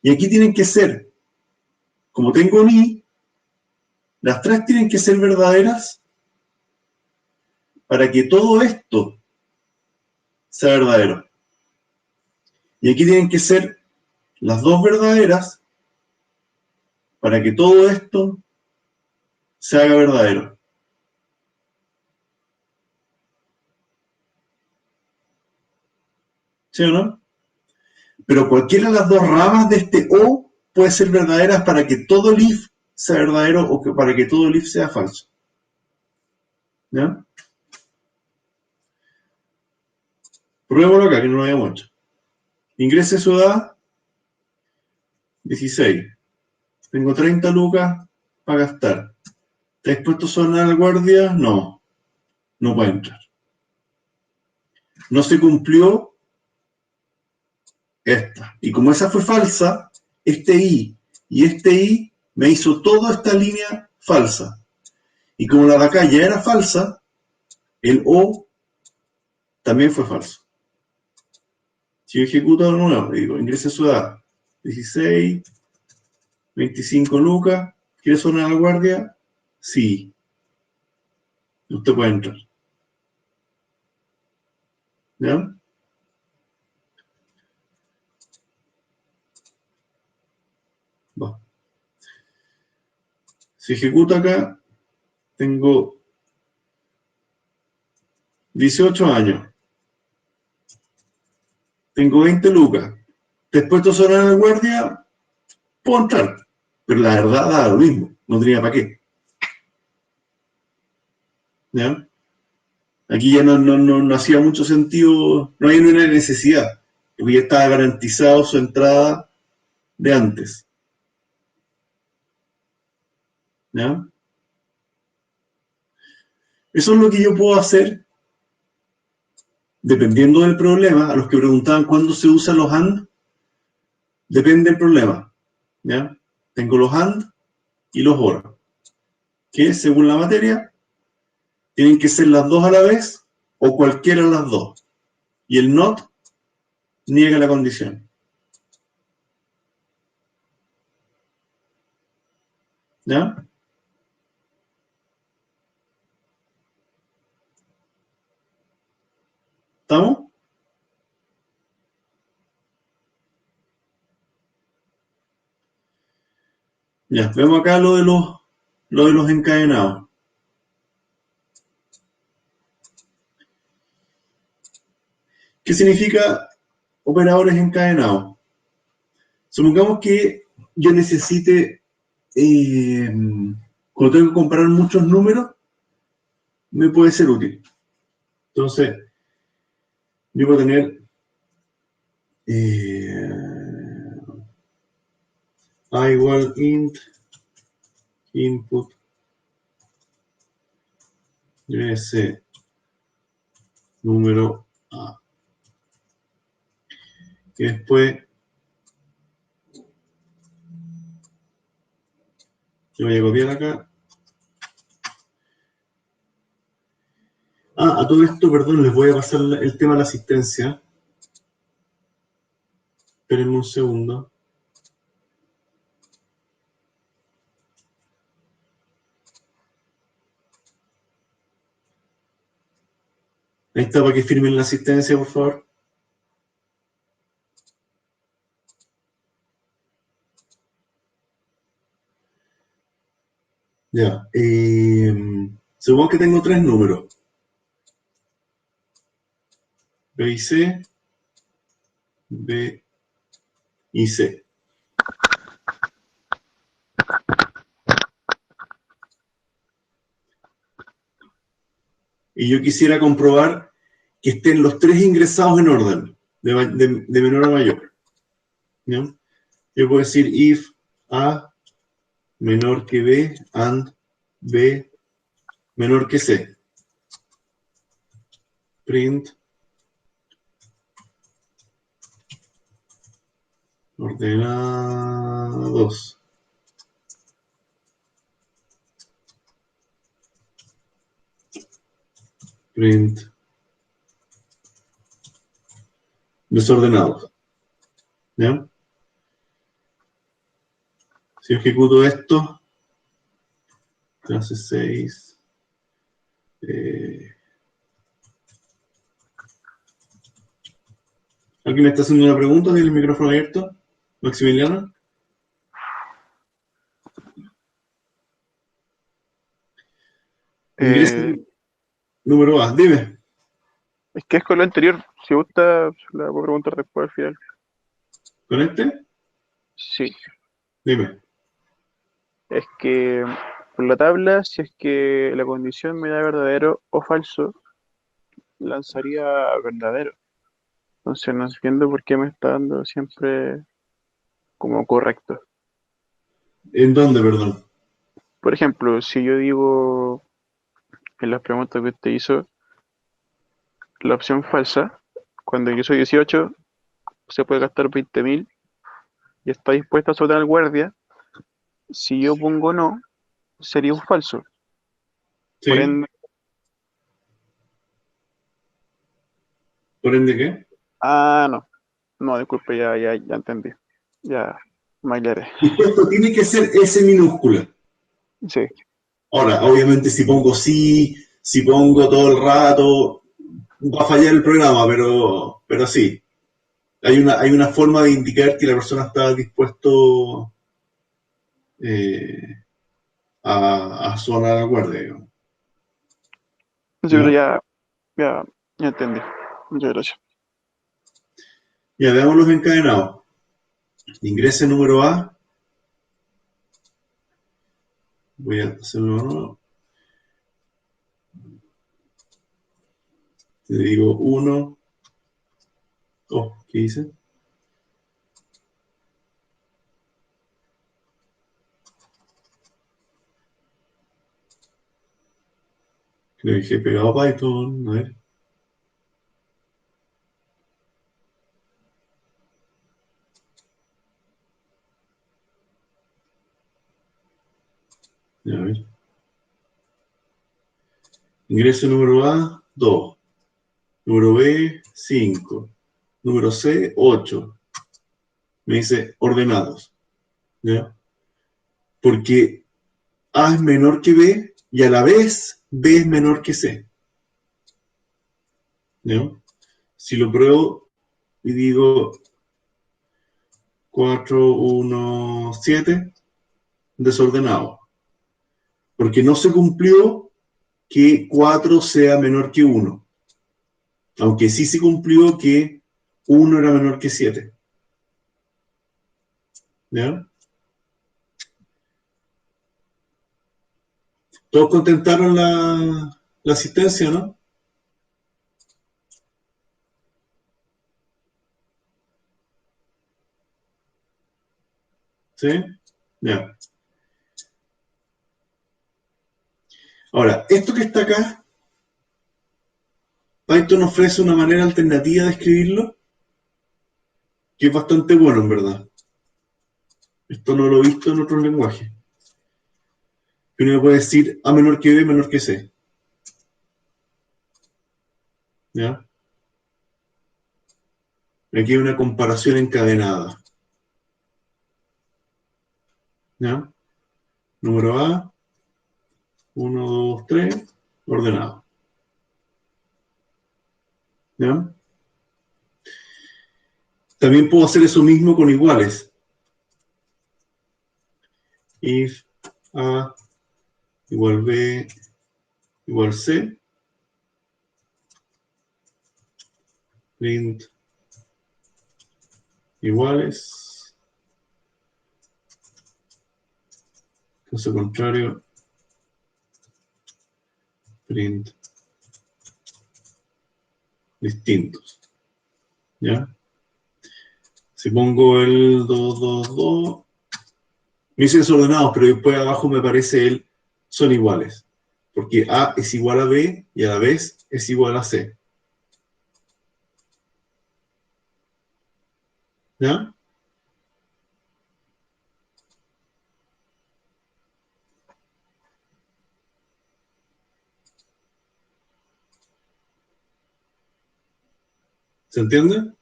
Y aquí tienen que ser, como tengo un I, Las tres tienen que ser verdaderas para que todo esto sea verdadero. Y aquí tienen que ser las dos verdaderas para que todo esto se haga verdadero. ¿Sí o no? Pero cualquiera de las dos ramas de este O puede ser verdaderas para que todo el if sea verdadero o que para que todo el if sea falso. ¿Ya? Probémoslo acá, que no lo habíamos hecho. Ingrese su edad, 16. Tengo 30 lucas para gastar. ¿Está dispuesto a sonar la guardia? No, no puede entrar. No se cumplió esta. Y como esa fue falsa, este I y este I me hizo toda esta línea falsa. Y como la de acá ya era falsa, el O también fue falso. Si yo ejecuto de nuevo, digo, ingrese su edad, 16, 25 lucas, ¿quiere sonar la guardia? Sí. Usted puede entrar. ¿Ya? Va. Si ejecuto acá, tengo 18 años. Tengo 20 lucas. Después de sonar la guardia, puedo entrar. Pero la verdad da lo mismo. No tenía para qué. ¿Ya? Aquí ya no hacía mucho sentido, no hay una necesidad. Porque ya estaba garantizado su entrada de antes. ¿Ya? Eso es lo que yo puedo hacer dependiendo del problema. A los que preguntaban cuándo se usan los AND, depende del problema. ¿Ya? Tengo los AND y los OR, que según la materia tienen que ser las dos a la vez o cualquiera de las dos. Y el NOT niega la condición. ¿Ya? ¿Estamos? Ya, vemos acá lo de los encadenados. ¿Qué significa operadores encadenados? Supongamos que yo necesite, cuando tengo que comparar muchos números, me puede ser útil. Entonces, yo puedo tener a igual int input ese número a. Y después yo voy a copiar acá. A todo esto, perdón, les voy a pasar el tema de la asistencia. Espérenme un segundo. Ahí está, para que firmen la asistencia, por favor. Ya. Supongo que tengo tres números. B y C, B y C. Y yo quisiera comprobar que estén los tres ingresados en orden, de menor a mayor. ¿Ya? Yo puedo decir if A menor que B and B menor que C. Print ordenados. Print desordenados. ¿Ya? Si ejecuto esto, Clase 6. ¿Alguien me está haciendo una pregunta? ¿Tiene el micrófono abierto? ¿Maximiliano? Ingresa Eh, número A. Dime. es que es con lo anterior. Si gusta, la puedo preguntar después al final. ¿Con este? Sí. Dime. Es que por la tabla, si es que la condición me da verdadero o falso, lanzaría verdadero. Entonces no entiendo por qué me está dando siempre como correcto. ¿En dónde, perdón? Por ejemplo, si yo digo en las preguntas que usted hizo, la opción falsa, cuando yo soy 18, se puede gastar 20.000 y está dispuesta a soltar al guardia. Si yo pongo no, sería un falso. Por Sí. ende, ¿Por ende qué? no. No, disculpe, ya entendí. Ya me aclaré. Dispuesto tiene que ser S minúscula. Sí, Ahora, obviamente si pongo sí, si pongo todo el rato, va a fallar el programa, pero sí. Hay una forma de indicar que la persona está dispuesto eh, a sonar la guardia, digamos. sí, pero ¿Ya? ya entendí. Muchas gracias. Ya, veamos los encadenados. Ingrese número A. Voy a hacerlo de nuevo. Te digo 1. Oh, ¿qué hice? Le dejé pegado a Python. A ver. Ya, a ver. Ingreso número A, 2. Número B, 5. Número C, 8. Me dice ordenados. ¿Ya? Porque A es menor que B y a la vez B es menor que C. ¿Ya? Si lo pruebo y digo 4, 1, 7, desordenado. Porque no se cumplió que 4 sea menor que 1. Aunque sí se cumplió que 1 era menor que 7. ¿Ya? Todos contentaron la asistencia, ¿no? ¿Sí? Ya. Ahora, esto que está acá, Python ofrece una manera alternativa de escribirlo que es bastante bueno, en verdad. Esto no lo he visto en otros lenguajes. Uno puede decir A menor que B menor que C. ¿Ya? Aquí hay una comparación encadenada. ¿Ya? Número A, 1, 2, 3, ordenado. ¿Ya? También puedo hacer eso mismo con iguales. If A igual B igual C, print iguales, caso contrario, print distintos. ¿Ya? Si pongo el 2, 2, 2, me dice desordenados, pero después abajo me aparece el son iguales. Porque A es igual a B y a la vez es igual a C. ¿Ya? ¿Se entiende?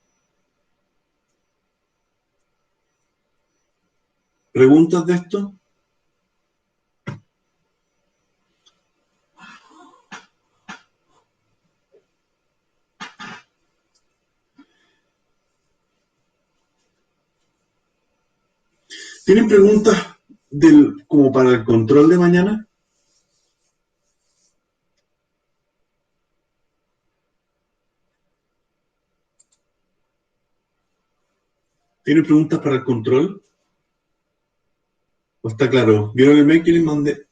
¿Preguntas de esto? ¿Tienen preguntas como para el control de mañana? ¿Tienen preguntas para el control? ¿O está claro? ¿Vieron el mail que les mandé?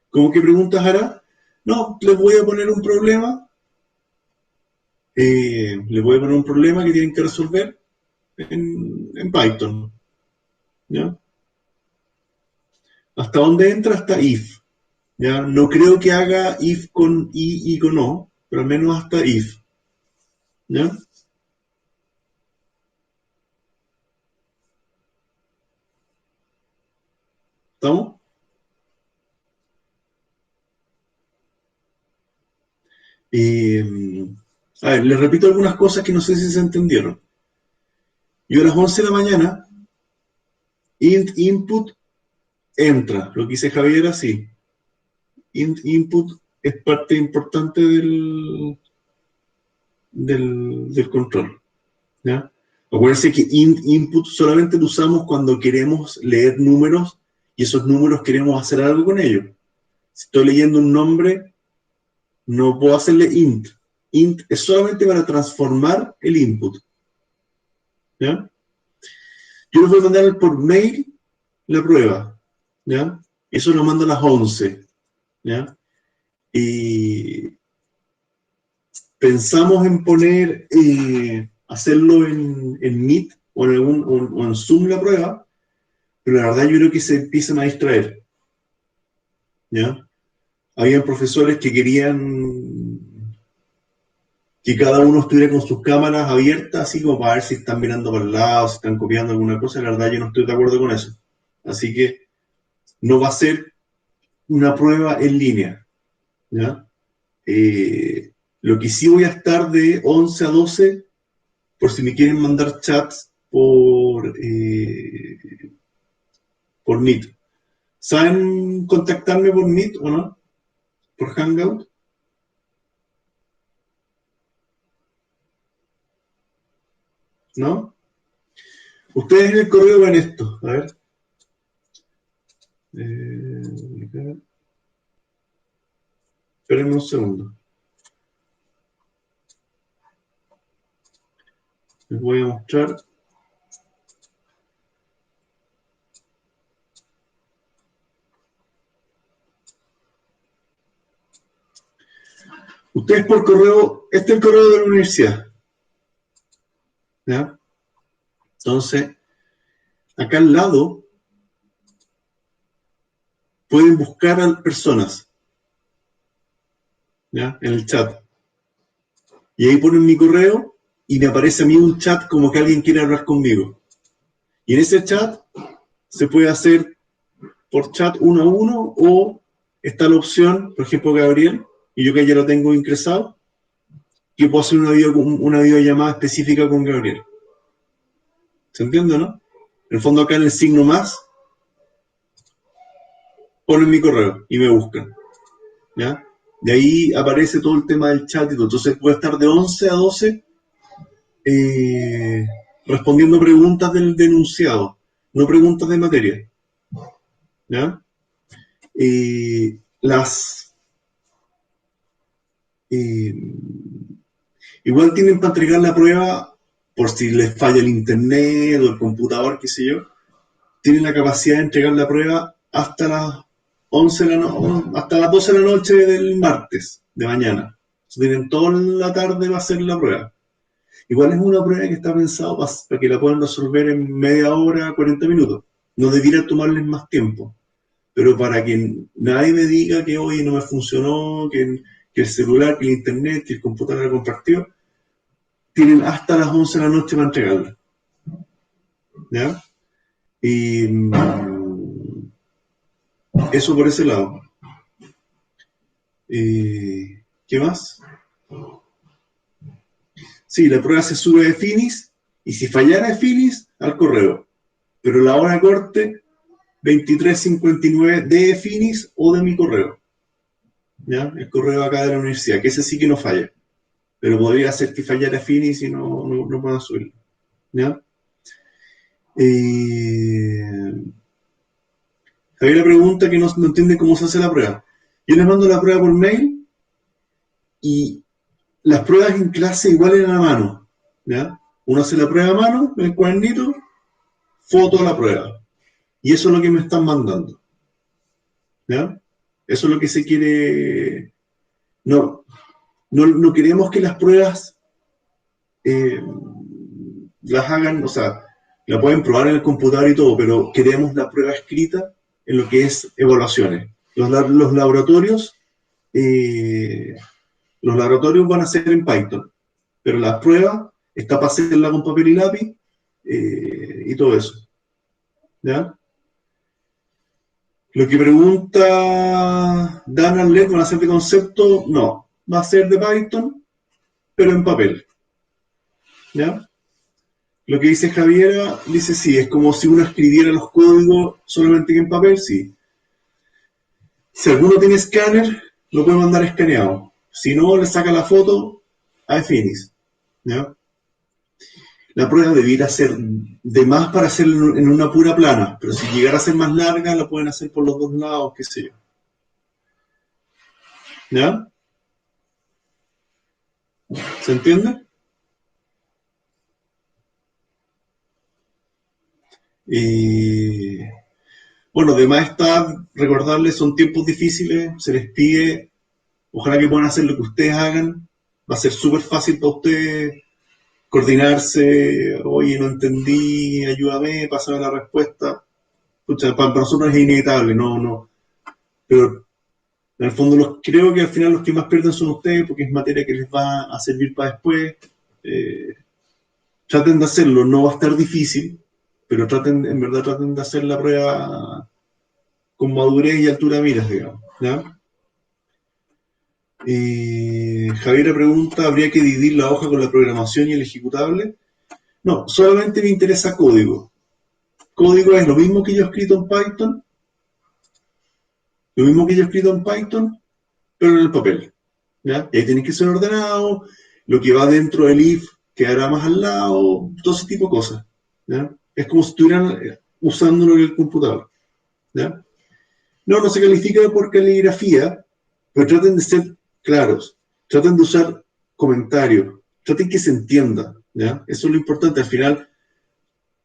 ¿Cómo que preguntas hará? No, les voy a poner un problema. Les voy a poner un problema que tienen que resolver en Python. ¿Ya? ¿Hasta dónde entra? Hasta if. ¿Ya? No creo que haga if con i y con o, pero al menos hasta if. ¿Ya? ¿Estamos? A ver, les repito algunas cosas que no sé si se entendieron. Yo a las 11 de la mañana, int input entra. Lo que dice Javier así. Int input es parte importante del control. ¿Ya? Acuérdense que int input solamente lo usamos cuando queremos leer números y esos números queremos hacer algo con ellos. Si estoy leyendo un nombre, no puedo hacerle int. Int es solamente para transformar el input. ¿Ya? Yo les voy a mandar por mail la prueba. ¿Ya? Eso lo mando a las 11. ¿Ya? Y pensamos en poner, hacerlo en Meet o en Zoom la prueba, pero la verdad yo creo que se empiezan a distraer. ¿Ya? Habían profesores que querían que cada uno estuviera con sus cámaras abiertas, así como para ver si están mirando para el lado, si están copiando alguna cosa. La verdad yo no estoy de acuerdo con eso. Así que no va a ser una prueba en línea. ¿Ya? Lo que sí voy a estar de 11 a 12, por si me quieren mandar chats por Meet. ¿Saben contactarme por Meet o no? ¿Por Hangout? ¿No? Ustedes en el correo ven esto. A ver. Espérenme un segundo. Les voy a mostrar. Ustedes por correo, este es el correo de la universidad. ¿Ya? Entonces, acá al lado pueden buscar a personas. ¿Ya? En el chat. Y ahí ponen mi correo y me aparece a mí un chat como que alguien quiere hablar conmigo. Y en ese chat se puede hacer por chat uno a uno o está la opción, por ejemplo, Gabriel, y yo que ya lo tengo ingresado, que puedo hacer una videollamada específica con Gabriel. ¿Se entiende, no? En el fondo acá en el signo más, ponen mi correo y me buscan. ¿Ya? De ahí aparece todo el tema del chat y todo. Entonces puede estar de 11 a 12 respondiendo preguntas del denunciado, no preguntas de materia. ¿Ya? Igual tienen para entregar la prueba por si les falla el internet o el computador, qué sé yo. Tienen la capacidad de entregar la prueba hasta las 11 hasta las 12 de la noche del martes, de mañana. Tienen toda la tarde para hacer la prueba. Igual es una prueba que está pensada para que la puedan resolver en media hora, 40 minutos. No debiera tomarles más tiempo. Pero para que nadie me diga que hoy no me funcionó, que el celular, que el internet, que el computador lo compartió, tienen hasta las 11 de la noche para entregarla. ¿Ya? Y eso por ese lado. ¿Qué más? Sí, la prueba se sube de Finis y si fallara de Finis, al correo. Pero la hora corte 2359 de Finis o de mi correo. ¿Ya? El correo acá de la universidad, que ese sí que no falla. Pero podría ser que fallara Finis y no pueda subirlo. ¿Ya? Javier pregunta que no entiende cómo se hace la prueba. Yo les mando la prueba por mail y las pruebas en clase igual eran a mano. ¿Ya? Uno hace la prueba a mano, en el cuadernito, foto a la prueba. Y eso es lo que me están mandando. ¿Ya? Eso es lo que se quiere. No queremos que las pruebas las hagan, o sea, la pueden probar en el computador y todo, pero queremos la prueba escrita en lo que es evaluaciones. Los laboratorios van a ser en Python, pero la prueba está para hacerla con papel y lápiz y todo eso. ¿Ya? Lo que pregunta Dan Arlet, ¿van a ser de concepto? No, va a ser de Python, pero en papel. ¿Ya? Lo que dice Javiera, dice sí, es como si uno escribiera los códigos solamente que en papel, sí. Si alguno tiene escáner, lo puede mandar escaneado. Si no, le saca la foto a Finis. ¿Ya? La prueba debiera ser de más para hacerlo en una pura plana, pero si llegara a ser más larga, la pueden hacer por los dos lados, qué sé yo. ¿Ya? ¿Se entiende? Y bueno, además está, recordarles, son tiempos difíciles, se les pide, ojalá que puedan hacer lo que ustedes hagan, va a ser súper fácil para ustedes coordinarse, oye, no entendí, ayúdame, pásame la respuesta. Escucha, para nosotros es inevitable, no, pero en el fondo creo que al final los que más pierden son ustedes porque es materia que les va a servir para después. Eh, Traten de hacerlo, no va a estar difícil, pero en verdad traten de hacer la prueba con madurez y altura de miras, digamos. ¿Ya? Javiera pregunta, ¿habría que dividir la hoja con la programación y el ejecutable? No, solamente me interesa código. Código es lo mismo que yo he escrito en Python, pero en el papel. ¿Ya? Y ahí tiene que ser ordenado, lo que va dentro del if quedará más al lado, todo ese tipo de cosas. ¿Ya? Es como si estuvieran usándolo en el computador. ¿Ya? No se califica por caligrafía, pero traten de ser claros, traten de usar comentarios, traten que se entienda, ¿ya? Eso es lo importante. Al final,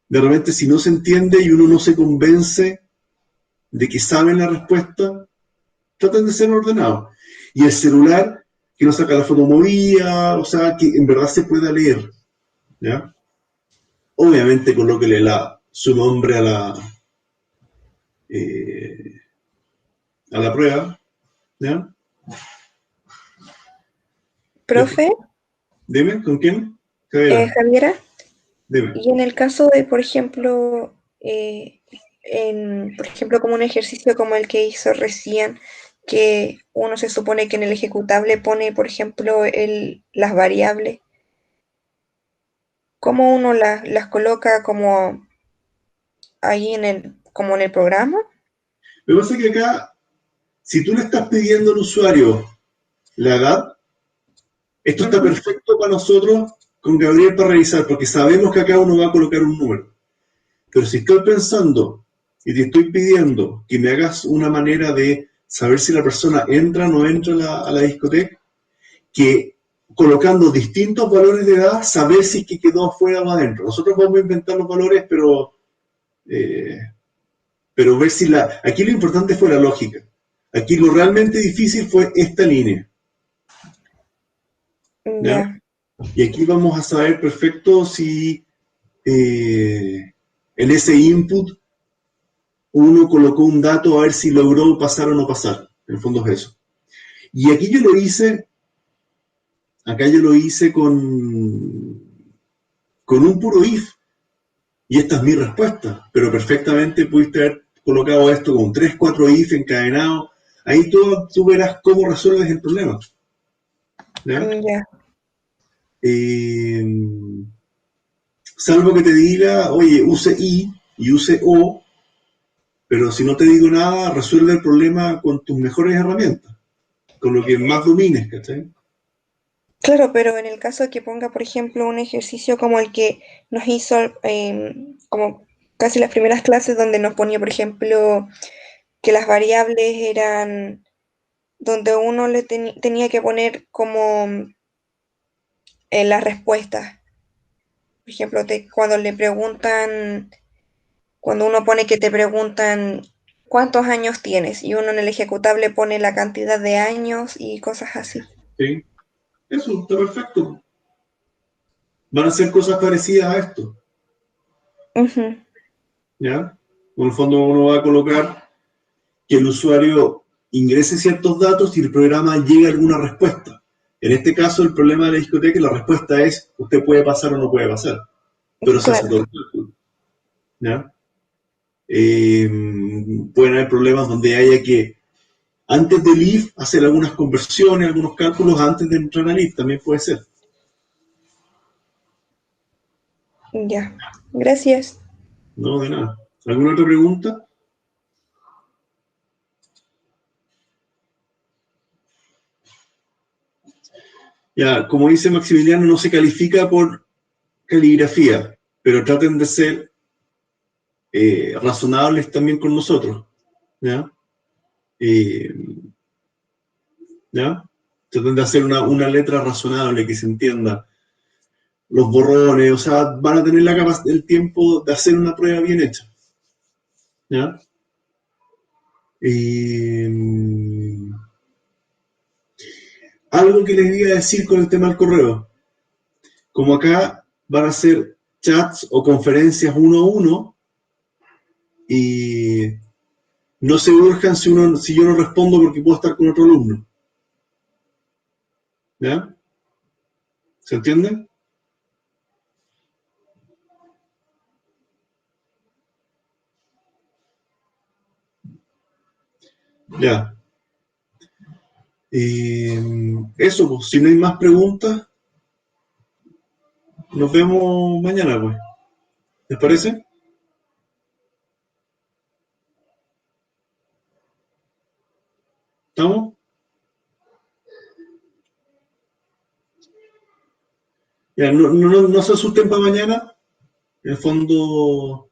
de repente, si no se entiende y uno no se convence de que saben la respuesta, traten de ser ordenados. Y el celular, que no saca la foto movida, o sea, que en verdad se pueda leer, ¿ya? Obviamente colóquele su nombre eh, a la prueba, ¿ya? Profe, Dime, ¿con quién? Javiera, Dime. y en el caso de, por ejemplo, como un ejercicio como el que hizo recién, que uno se supone que en el ejecutable pone, por ejemplo, las variables, ¿cómo uno las coloca como ahí como en el programa? Lo que pasa es que acá, si tú le estás pidiendo al usuario la edad, esto está perfecto para nosotros con Gabriel para revisar, porque sabemos que acá uno va a colocar un número. Pero si estoy pensando y te estoy pidiendo que me hagas una manera de saber si la persona entra o no entra a la discoteca, que colocando distintos valores de edad, saber si es que quedó afuera o adentro. Nosotros vamos a inventar los valores, pero ver si aquí lo importante fue la lógica. Aquí lo realmente difícil fue esta línea. ¿Ya? Y aquí vamos a saber perfecto si en ese input uno colocó un dato a ver si logró pasar o no pasar. En el fondo es eso. Y aquí yo lo hice con un puro if. Y esta es mi respuesta. Pero perfectamente pudiste haber colocado esto con 3, 4 if encadenados. Ahí tú verás cómo resuelves el problema. ¿Ya? Salvo que te diga, oye, use i y use o, Pero si no te digo nada, resuelve el problema con tus mejores herramientas, con lo que más domines, ¿cachai? Claro, pero en el caso de que ponga, por ejemplo, un ejercicio como el que nos hizo como casi las primeras clases donde nos ponía, por ejemplo, que las variables eran donde uno tenía que poner como las respuestas. Por ejemplo, cuando le preguntan, cuando uno pone que te preguntan cuántos años tienes y uno en el ejecutable pone la cantidad de años y cosas así. ¿Sí? Eso, está perfecto. Van a ser cosas parecidas a esto, Ujú. ¿ya? En el fondo uno va a colocar que el usuario ingrese ciertos datos y el programa llegue a alguna respuesta. En este caso, el problema de la discoteca es que la respuesta es, usted puede pasar o no puede pasar, pero se hace Claro, todo el cálculo, ¿ya? Pueden haber problemas donde haya que, antes del if, hacer algunas conversiones, algunos cálculos antes de entrar al if, también puede ser. ya. Gracias. No, de nada. ¿Alguna otra pregunta? Ya, como dice Maximiliano, no se califica por caligrafía, pero traten de ser razonables también con nosotros, ¿ya? Eh, ¿Ya? Traten de hacer una letra razonable que se entienda. Los borrones, o sea, van a tener el tiempo de hacer una prueba bien hecha, ¿ya? Eh, Algo que les iba a decir con el tema del correo. Como acá van a ser chats o conferencias uno a uno, y no se urjan si yo no respondo porque puedo estar con otro alumno. ¿Ya? ¿Se entiende? Ya. Eso, pues, si no hay más preguntas, nos vemos mañana, pues. ¿Les parece? ¿Estamos? Ya, no se asusten para mañana. En el fondo,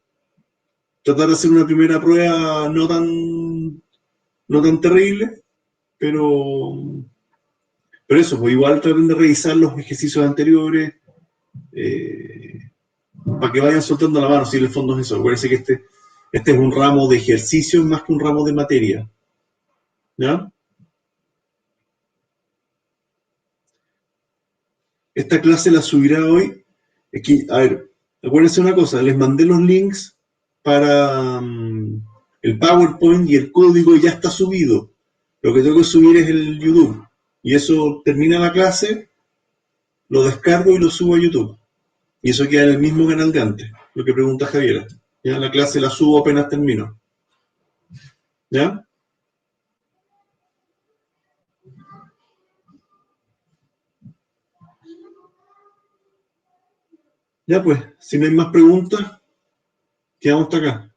tratar de hacer una primera prueba no tan terrible, pero, pero eso, pues igual traten de revisar los ejercicios anteriores, eh, para que vayan soltando la mano, si en el fondo es eso. Acuérdense que este es un ramo de ejercicio más que un ramo de materia. ¿Ya? Esta clase la subirá hoy. Es que, a ver, acuérdense una cosa, les mandé los links para el PowerPoint y el código ya está subido. Lo que tengo que subir es el YouTube. Y eso termina la clase, lo descargo y lo subo a YouTube. Y eso queda en el mismo canal de antes, lo que pregunta Javiera. Ya la clase la subo apenas termino. ¿Ya? Ya pues, si no hay más preguntas, quedamos hasta acá.